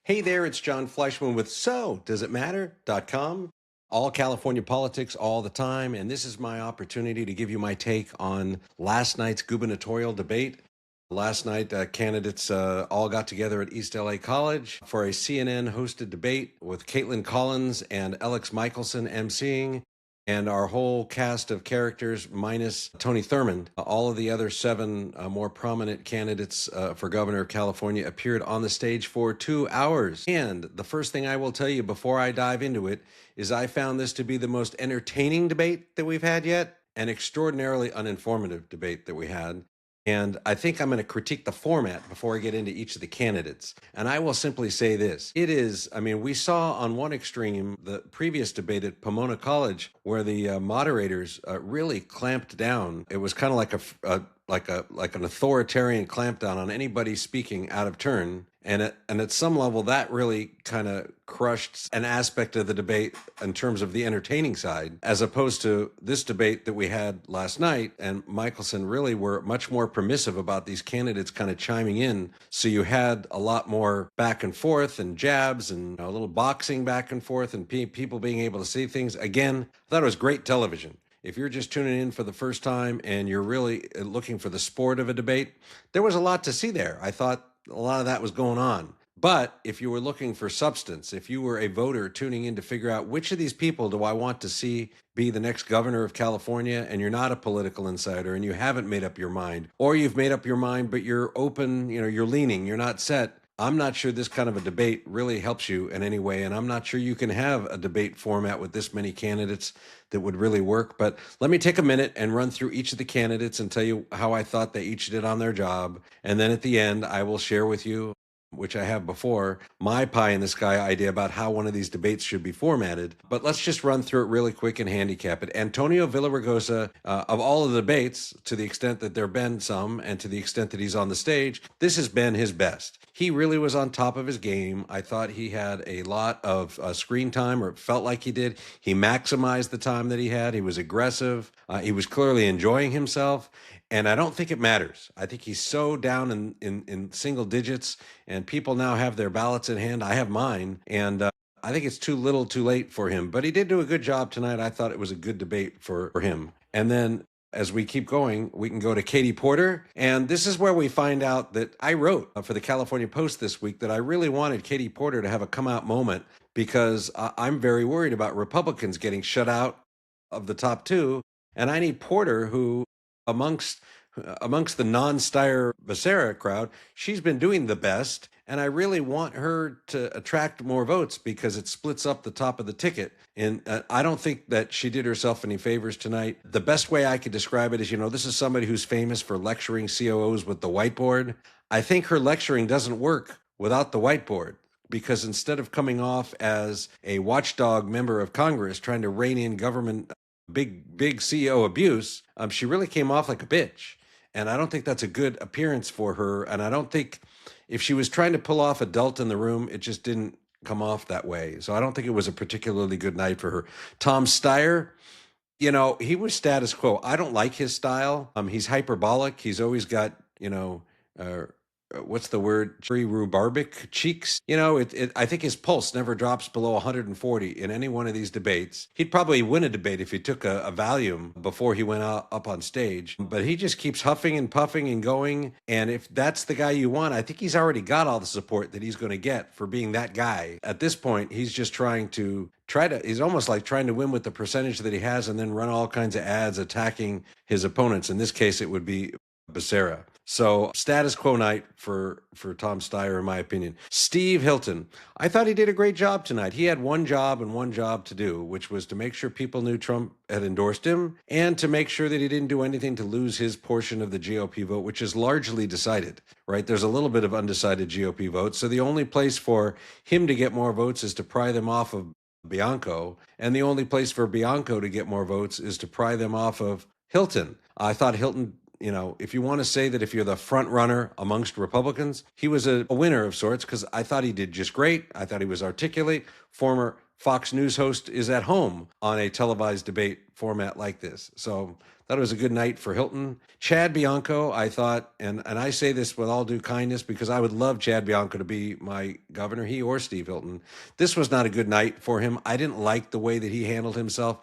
Hey there, it's John Fleischman with Does It Matter.com. All California politics all the time. And this is my opportunity to give you my take on last night's gubernatorial debate. Last night, candidates all got together at East LA College for a CNN hosted debate with Caitlin Collins and Alex Michelson emceeing, and our whole cast of characters minus Tony Thurmond. All of the other seven more prominent candidates for governor of California appeared on the stage for 2 hours. And the first thing I will tell you before I dive into it is I found this to be the most entertaining debate that we've had yet, an extraordinarily uninformative debate that we had. And I think I'm going to critique the format before I get into each of the candidates. And I will simply say this. It is, I mean, we saw on one extreme the previous debate at Pomona College where the moderators really clamped down. It was kind of like an authoritarian clampdown on anybody speaking out of turn. And at some level, that really kind of crushed an aspect of the debate in terms of the entertaining side, as opposed to this debate that we had last night. And Michelson really were much more permissive about these candidates kind of chiming in. So you had a lot more back and forth and jabs and a little boxing back and forth and people being able to see things. Again, I thought it was great television. If you're just tuning in for the first time and you're really looking for the sport of a debate, there was a lot to see there. I thought a lot of that was going on. But if you were looking for substance, if you were a voter tuning in to figure out which of these people do I want to see be the next governor of California, and you're not a political insider and you haven't made up your mind, or you've made up your mind, but you're open, you're leaning, you're not set, I'm not sure this kind of a debate really helps you in any way. And I'm not sure you can have a debate format with this many candidates that would really work. But let me take a minute and run through each of the candidates and tell you how I thought they each did on their job. And then at the end, I will share with you, which I have before, my pie in the sky idea about how one of these debates should be formatted. But let's just run through it really quick and handicap it. Antonio Villaraigosa, of all of the debates, to the extent that there have been some and to the extent that he's on the stage, this has been his best. He really was on top of his game. I thought he had a lot of screen time, or it felt like he did. He maximized the time that he had. He was aggressive. He was clearly enjoying himself. And I don't think it matters. I think he's so down in single digits, and people now have their ballots in hand. I have mine. And I think it's too little too late for him. But he did do a good job tonight. I thought it was a good debate for him. And then as we keep going, we can go to Katie Porter. And this is where we find out that I wrote for the California Post this week that I really wanted Katie Porter to have a come out moment, because I'm very worried about Republicans getting shut out of the top two. And I need Porter, who amongst the non-Steyer Becerra crowd, she's been doing the best. And I really want her to attract more votes because it splits up the top of the ticket. And I don't think that she did herself any favors tonight. The best way I could describe it is, this is somebody who's famous for lecturing COOs with the whiteboard. I think her lecturing doesn't work without the whiteboard, because instead of coming off as a watchdog member of Congress trying to rein in government big CEO abuse, she really came off like a bitch. And I don't think that's a good appearance for her. And I don't think if she was trying to pull off adult in the room, it just didn't come off that way. So I don't think it was a particularly good night for her. Tom Steyer, he was status quo. I don't like his style. He's hyperbolic. He's always got, what's the word? Rhubarbic cheeks. I think his pulse never drops below 140 in any one of these debates. He'd probably win a debate if he took a Valium before he went up on stage. But he just keeps huffing and puffing and going. And if that's the guy you want, I think he's already got all the support that he's going to get for being that guy. At this point, he's just he's almost like trying to win with the percentage that he has and then run all kinds of ads attacking his opponents. In this case, it would be Becerra. So status quo night for Tom Steyer, in my opinion. Steve Hilton, I thought he did a great job tonight. He had one job and one job to do, which was to make sure people knew Trump had endorsed him and to make sure that he didn't do anything to lose his portion of the GOP vote, which is largely decided, right? There's a little bit of undecided GOP votes. So the only place for him to get more votes is to pry them off of Bianco. And the only place for Bianco to get more votes is to pry them off of Hilton. I thought Hilton, if you want to say that if you're the front runner amongst Republicans, he was a winner of sorts, because I thought he did just great. I thought he was articulate. Former Fox News host is at home on a televised debate format like this. So Thought it was a good night for Hilton. Chad Bianco, I thought, and I say this with all due kindness because I would love Chad Bianco to be my governor, he or Steve Hilton. This was not a good night for him. I didn't like the way that he handled himself.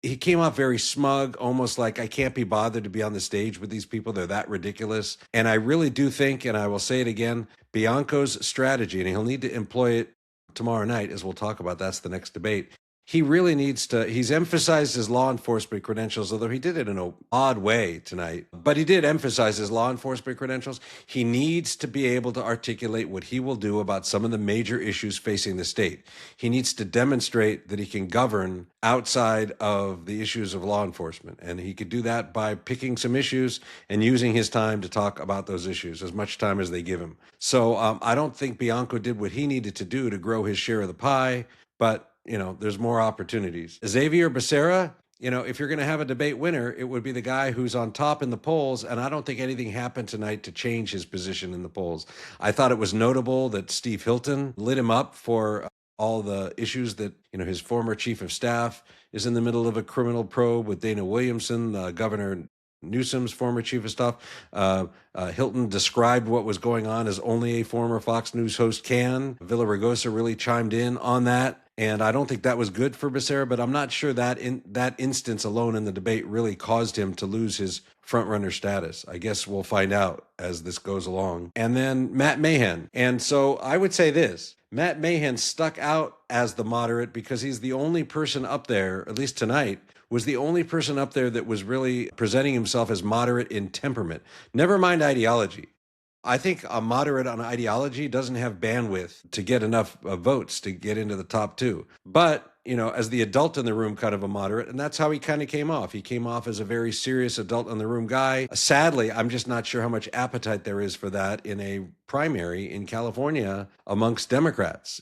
He came off very smug, almost like I can't be bothered to be on the stage with these people. They're that ridiculous. And I really do think, and I will say it again, Bianco's strategy, and he'll need to employ it tomorrow night, as we'll talk about. That's the next debate. He really needs to, he's emphasized his law enforcement credentials, although he did it in an odd way tonight. But he did emphasize his law enforcement credentials. He needs to be able to articulate what he will do about some of the major issues facing the state. He needs to demonstrate that he can govern outside of the issues of law enforcement. And he could do that by picking some issues and using his time to talk about those issues, as much time as they give him. So I don't think Bianco did what he needed to do to grow his share of the pie, but there's more opportunities. Xavier Becerra, if you're going to have a debate winner, it would be the guy who's on top in the polls. And I don't think anything happened tonight to change his position in the polls. I thought it was notable that Steve Hilton lit him up for all the issues that, his former chief of staff is in the middle of a criminal probe with Dana Williamson, Governor Newsom's former chief of staff. Hilton described what was going on as only a former Fox News host can. Villaraigosa really chimed in on that. And I don't think that was good for Becerra, but I'm not sure that in that instance alone in the debate really caused him to lose his frontrunner status. I guess we'll find out as this goes along. And then Matt Mahan. And so I would say this, Matt Mahan stuck out as the moderate because he's the only person up there, at least tonight, was the only person up there that was really presenting himself as moderate in temperament. Never mind ideology. I think a moderate on ideology doesn't have bandwidth to get enough votes to get into the top two. But, as the adult in the room, kind of a moderate, and that's how he kind of came off. He came off as a very serious adult in the room guy. Sadly, I'm just not sure how much appetite there is for that in a primary in California amongst Democrats.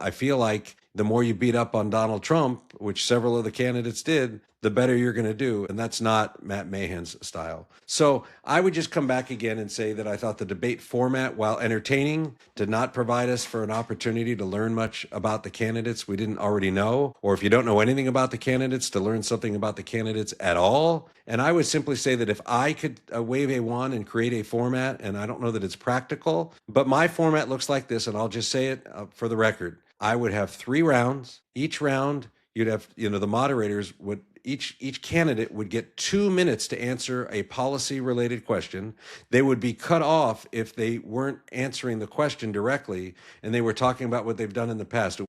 I feel like the more you beat up on Donald Trump, which several of the candidates did, the better you're going to do. And that's not Matt Mahan's style. So I would just come back again and say that I thought the debate format, while entertaining, did not provide us for an opportunity to learn much about the candidates we didn't already know, or if you don't know anything about the candidates, to learn something about the candidates at all. And I would simply say that if I could wave a wand and create a format, and I don't know that it's practical, but my format looks like this, and I'll just say it for the record. I would have 3 rounds. Each round, you'd have, the moderators would, each candidate would get 2 minutes to answer a policy related question. They would be cut off if they weren't answering the question directly and they were talking about what they've done in the past.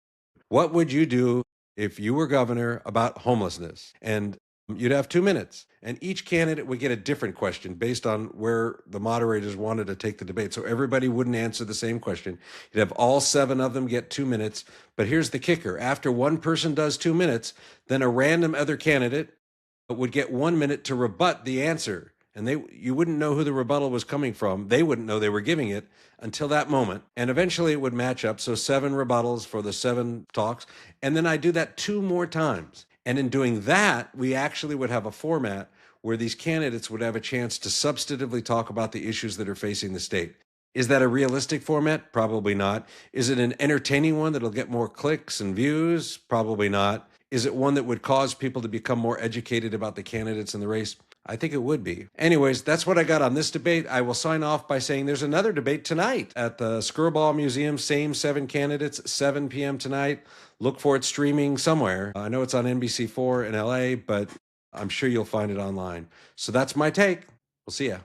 What would you do if you were governor about homelessness? And you'd have 2 minutes, and each candidate would get a different question based on where the moderators wanted to take the debate. So everybody wouldn't answer the same question. You'd have all 7 of them get 2 minutes. But here's the kicker. After one person does 2 minutes, then a random other candidate would get 1 minute to rebut the answer. And you wouldn't know who the rebuttal was coming from. They wouldn't know they were giving it until that moment. And eventually it would match up. So 7 rebuttals for the 7 talks. And then I do that 2 more times. And in doing that, we actually would have a format where these candidates would have a chance to substantively talk about the issues that are facing the state. Is that a realistic format? Probably not. Is it an entertaining one that'll get more clicks and views? Probably not. Is it one that would cause people to become more educated about the candidates in the race? I think it would be. Anyways, that's what I got on this debate. I will sign off by saying there's another debate tonight at the Skirball Museum. Same 7 candidates, 7 p.m. tonight. Look for it streaming somewhere. I know it's on NBC4 in LA, but I'm sure you'll find it online. So that's my take. We'll see ya.